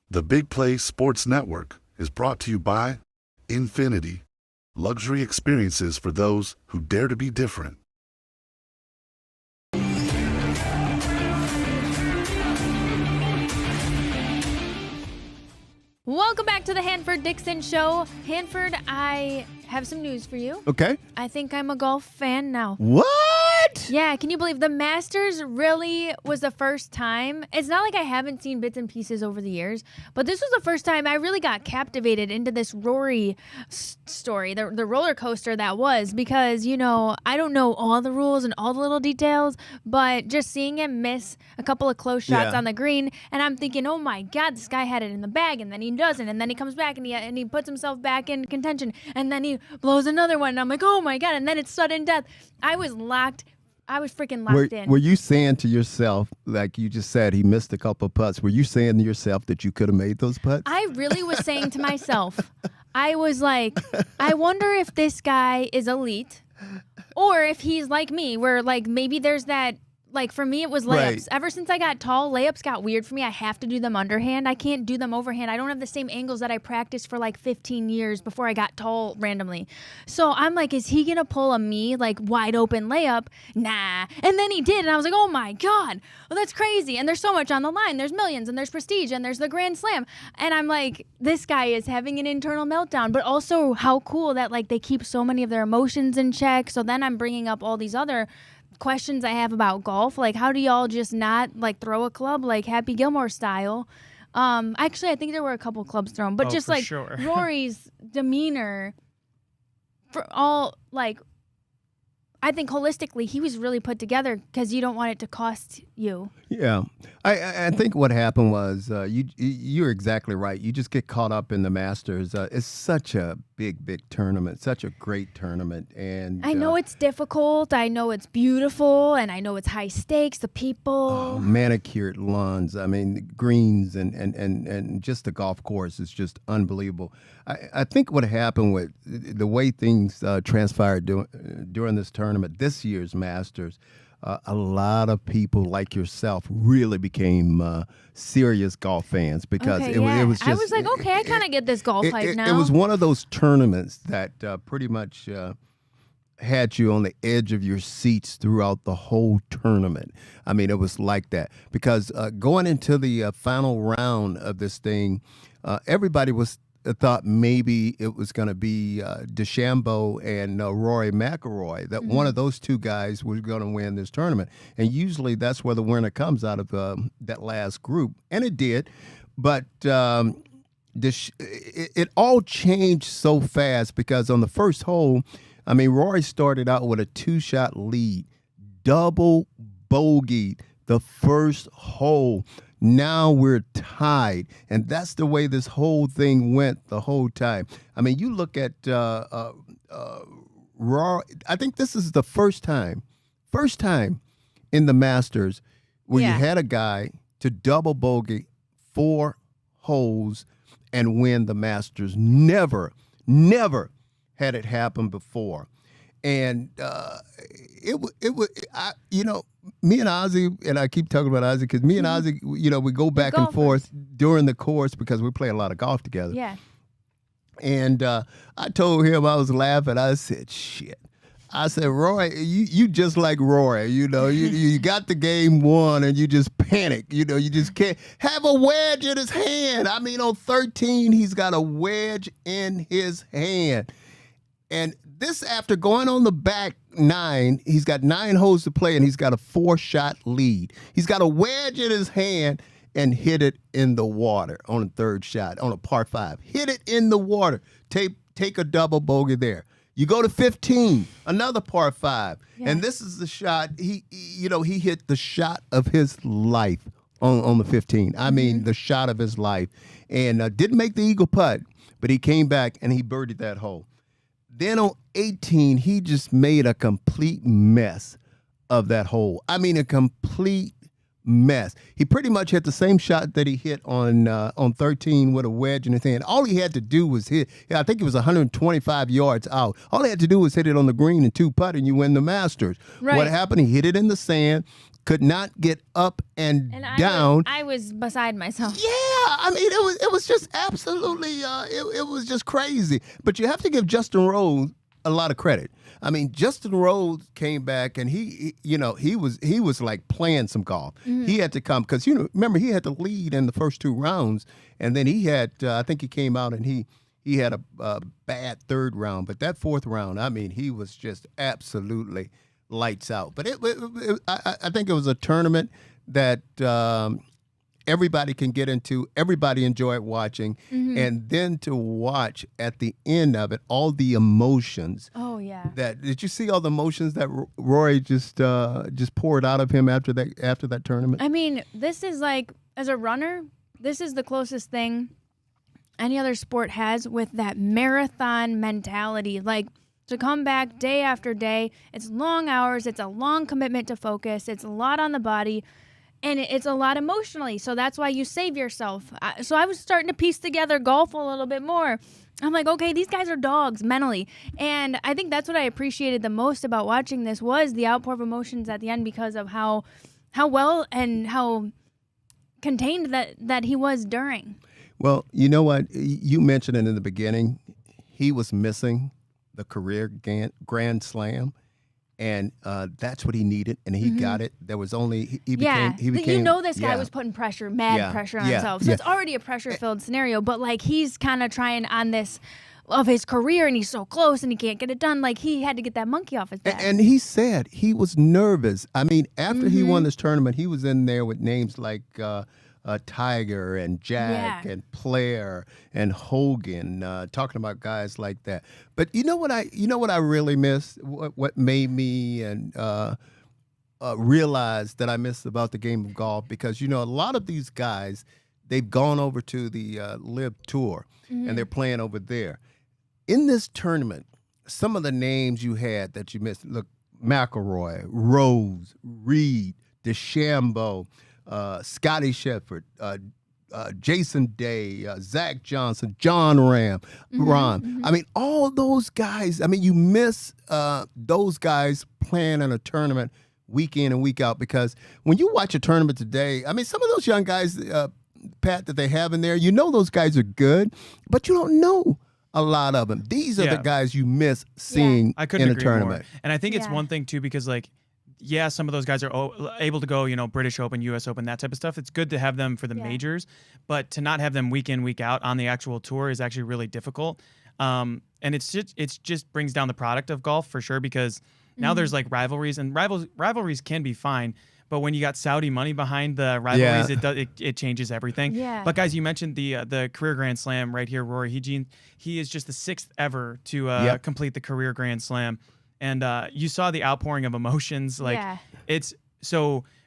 The Big Play Sports Network is brought to you by Infinity, luxury experiences for those who dare to be different. Welcome back to the Hanford Dixon show. Hanford, I have some news for you. Okay. I think I'm a golf fan now. What? Yeah, can you believe the Masters really was the first time? It's not like I haven't seen bits and pieces over the years, but this was the first time I really got captivated into this Rory story, the roller coaster that was, because, I don't know all the rules and all the little details, but just seeing him miss a couple of close shots on the green, and I'm thinking, oh my God, this guy had it in the bag, and then he doesn't, and then he comes back and he puts himself back in contention, and then he blows another one, and I'm like, oh my God, and then it's sudden death. I was freaking locked in. Were you saying to yourself, like you just said, he missed a couple of putts, were you saying to yourself that you could have made those putts? I really was saying to myself, I was like, I wonder if this guy is elite or if he's like me, where like maybe there's that. Like, for me, it was layups. Right. Ever since I got tall, layups got weird for me. I have to do them underhand. I can't do them overhand. I don't have the same angles that I practiced for, 15 years before I got tall randomly. So I'm like, is he going to pull a me, wide open layup? Nah. And then he did, and I was like, oh, my God. Well, that's crazy. And there's so much on the line. There's millions, and there's prestige, and there's the Grand Slam. And I'm like, this guy is having an internal meltdown. But also how cool that, they keep so many of their emotions in check. So then I'm bringing up all these other questions I have about golf, how do y'all just not throw a club Happy Gilmore style? Actually, I think there were a couple clubs thrown, but just sure. Rory's demeanor for all I think holistically he was really put together because you don't want it to cost you. Yeah, I think what happened was you're exactly right. You just get caught up in the Masters. It's such a big tournament, such a great tournament, and I know it's difficult. I know it's beautiful, and I know it's high stakes. The people, manicured lawns. I mean, greens and just the golf course is just unbelievable. I think what happened with the way things transpired during this tournament, this year's Masters. A lot of people like yourself really became serious golf fans because it was just. I was like, okay, I kind of get this golf hype now. It was one of those tournaments that pretty much had you on the edge of your seats throughout the whole tournament. I mean, it was like that because going into the final round of this thing, everybody thought maybe it was going to be DeChambeau and Rory McIlroy, that one of those two guys was going to win this tournament. And usually that's where the winner comes out of that last group. And it did. But it all changed so fast because on the first hole, I mean, Rory started out with a 2-shot lead, double bogeyed the first hole. Now we're tied, and that's the way this whole thing went the whole time. I mean, you look at Rory. I think this is the first time in the Masters where you had a guy to double bogey 4 holes and win the Masters. Never had it happen before. And me and Ozzy, and I keep talking about Ozzy because me and Ozzy, we go back and forth during the course because we play a lot of golf together. Yeah. And I told him, I was laughing. I said, shit. I said, Roy, you just like Roy. You got the game won and you just panic. You just can't have a wedge in his hand. I mean, on 13, he's got a wedge in his hand. And this, after going on the back 9, he's got 9 holes to play and he's got a 4-shot lead. He's got a wedge in his hand and hit it in the water on a 3rd shot, on a par 5. Hit it in the water. Take a double bogey there. You go to 15, another par 5. Yeah. And this is the shot, he hit the shot of his life on the 15. I mean, the shot of his life. And didn't make the eagle putt, but he came back and he birdied that hole. Then on 18, he just made a complete mess of that hole. I mean, a complete mess. He pretty much hit the same shot that he hit on 13 with a wedge in his hand. All he had to do was hit. I think it was 125 yards out. All he had to do was hit it on the green and 2-putt, and you win the Masters. Right. What happened? He hit it in the sand. Could not get up and down. I was beside myself. Yeah, I mean, it was just absolutely, it was just crazy. But you have to give Justin Rose a lot of credit. I mean, Justin Rose came back and he was like playing some golf. He had to come because remember he had the lead in the first 2 rounds, and then he had I think he came out and he had a bad 3rd round, but that 4th round, I mean, he was just absolutely lights out. But I think it was a tournament that everybody can get into, everybody enjoyed watching, and then to watch at the end of it all the emotions. Oh yeah. Did you see all the emotions that Roy just poured out of him after that tournament? I mean, this is like, as a runner, this is the closest thing any other sport has with that marathon mentality. Like, to come back day after day, it's long hours, it's a long commitment to focus, it's a lot on the body, and it's a lot emotionally. So that's why you save yourself. So I was starting to piece together golf a little bit more. I'm like, okay, these guys are dogs mentally. And I think that's what I appreciated the most about watching this was the outpour of emotions at the end because of how well and how contained that he was during. Well, you know what? You mentioned it in the beginning. He was missing the career Grand Slam, and that's what he needed, and he got it. There was only he became. This guy was putting pressure on himself. So it's already a pressure-filled scenario, but like he's kind of trying on this of his career, and he's so close, and he can't get it done. Like he had to get that monkey off his back. And he said he was nervous. I mean, after he won this tournament, he was in there with names like Tiger and Jack and Player and Hogan, talking about guys like that. But you know what I really missed? What made me realize that I missed about the game of golf, because a lot of these guys, they've gone over to the LIV Tour and they're playing over there. In this tournament, some of the names you had that you missed, look, McIlroy, Rose, Reed, DeChambeau, Scotty Scheffler, Jason Day, Zach Johnson, John Rahm. I mean, all those guys. I mean, you miss those guys playing in a tournament week in and week out, because when you watch a tournament today, I mean, some of those young guys, Pat, that they have in there, those guys are good, but you don't know a lot of them. These are the guys you miss seeing in a tournament. More. And I think it's one thing too, because like, some of those guys are able to go, British Open, U.S. Open, that type of stuff. It's good to have them for the majors, but to not have them week in, week out on the actual tour is actually really difficult. And it's just brings down the product of golf for sure, because now there's like rivalries, and rivalries can be fine, but when you got Saudi money behind the rivalries, it changes everything. Yeah. But guys, you mentioned the career Grand Slam right here, Rory. He is just the 6th ever to complete the career Grand Slam. And you saw the outpouring of emotions. Like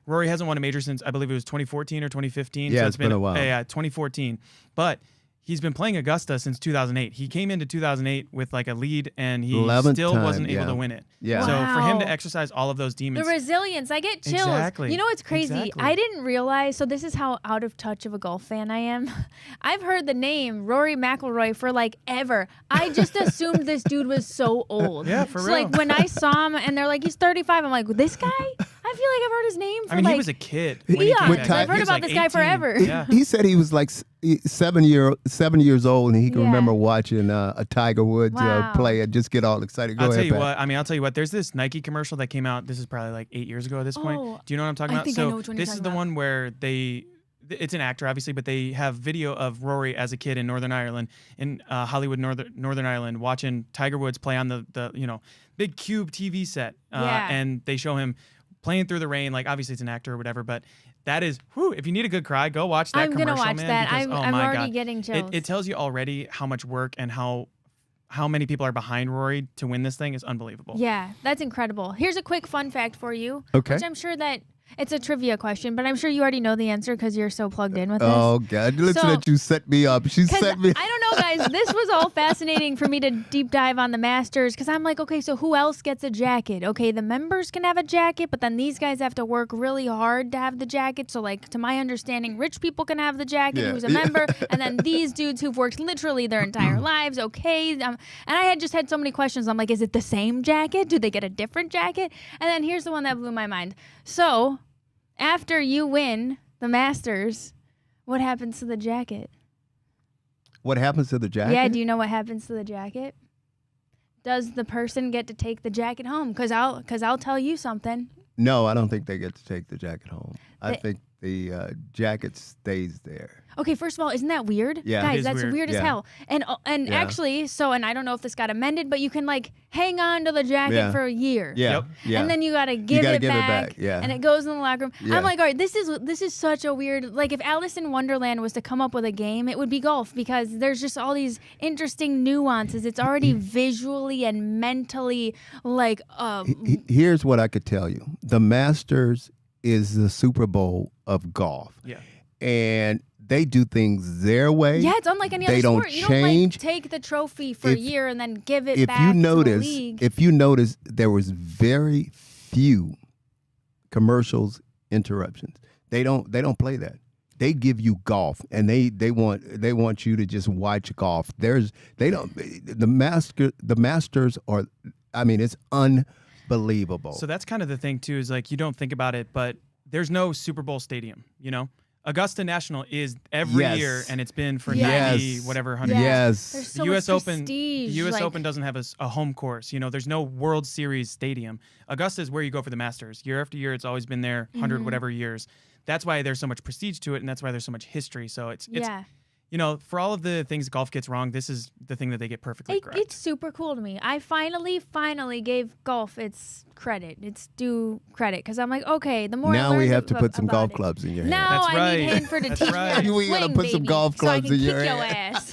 Rory hasn't won a major since, I believe it was 2014 or 2015. Yeah, so it's been a while. Yeah, 2014. But he's been playing Augusta since 2008. He came into 2008 with like a lead, and he 11th still time, wasn't able yeah. to win it. Yeah. So for him to Wow. exercise all of those demons, The resilience. I get chills. Exactly. You know what's crazy? Exactly. I didn't realize, so this is how out of touch of a golf fan I am. I've heard the name Rory McIlroy for like ever. I just assumed this dude was so old. Yeah, for so real. like when I saw him and they're like, he's 35, I'm like, this guy? I feel like I've heard his name for I mean, like he was a kid. When he yeah, came With back. time- I've heard He was about like this guy 18. forever. Yeah. He said he was like 7 years old, and he can Yeah. remember watching a Tiger Woods Wow. play and just get all excited. Go I'll ahead, tell you Pat. what. I mean, I'll tell you what. There's this Nike commercial that came out. This is probably like 8 years ago at this point. Oh, Do you know what I'm talking I about? think I so know which one you're this is talking the about. one where it's an actor, obviously, but they have video of Rory as a kid in Northern Ireland, in Hollywood, Northern Ireland, watching Tiger Woods play on the big cube TV set, Yeah. and they show him playing through the rain. Like obviously it's an actor or whatever, but that is, if you need a good cry, go watch that I'm commercial, gonna watch man. that. Because, I'm my already God. getting chills. It tells you already how much work and how many people are behind Rory to win this thing is unbelievable. Yeah, that's incredible. Here's a quick fun fact for you. Okay. Which I'm sure that it's a trivia question, but I'm sure you already know the answer because you're so plugged in with this. Oh God! Listen, So- that you set me up. She 'Cause set me. I don't know, guys. This was all fascinating for me to deep dive on the Masters because I'm like, okay, so who else gets a jacket? Okay, the members can have a jacket, but then these guys have to work really hard to have the jacket. So, like, to my understanding, rich people can have the jacket Yeah. who's a Yeah. member, and then these dudes who've worked literally their entire lives, okay. And I had just had so many questions. I'm like, is it the same jacket? Do they get a different jacket? And then here's the one that blew my mind. So, after you win the Masters, what happens to the jacket? What happens to the jacket? Yeah, do you know what happens to the jacket? Does the person get to take the jacket home? Because I'll tell you something. No, I don't think they get to take the jacket home. I They- think the jacket stays there. Okay, first of all, isn't that weird? Yeah. It Guys, is that's weird. weird as Yeah. hell. And Yeah. actually, and I don't know if this got amended, but you can like hang on to the jacket Yeah. for a year. Yeah, Yep. yeah. And then you gotta give gotta it give it back. back, yeah. And it goes in the locker room. Yeah. I'm like, all right, this is such a weird. Like, if Alice in Wonderland was to come up with a game, it would be golf because there's just all these interesting nuances. It's already visually and mentally like. Here's what I could tell you: the Masters is the Super Bowl of golf. Yeah. And they do things their way. Yeah, it's unlike any They other don't sport. You change. don't like take the trophy for a If- year and then give it If back you to notice, the league. if you notice, there was very few commercials interruptions. They don't play that. They give you golf, and they want you to just watch golf. The Masters are. I mean, it's unbelievable. So that's kind of the thing too, is like you don't think about it, but there's no Super Bowl stadium, you know? Augusta National is every Yes. year, and it's been for Yes. 90, whatever, 100 Yeah. years. Yes. There's so The U.S. much Open, prestige, the U.S. like- Open doesn't have a home course. You know, there's no World Series stadium. Augusta is where you go for the Masters. Year after year, it's always been there, 100 whatever years. That's why there's so much prestige to it, and that's why there's so much history. So it's Yeah. you know, for all of the things golf gets wrong, this is the thing that they get perfectly correct. It's super cool to me. I finally gave golf its credit, its due credit, because I'm like, okay, the more I Now we learned have to put some about golf it- clubs in your hand. Now That's I right. need Hanford to That's teach right. me how to We gotta swing, put some baby, golf so I clubs can in your kick your hand. ass.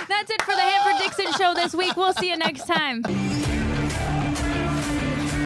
That's it for the Hanford Dixon Show this week. We'll see you next time.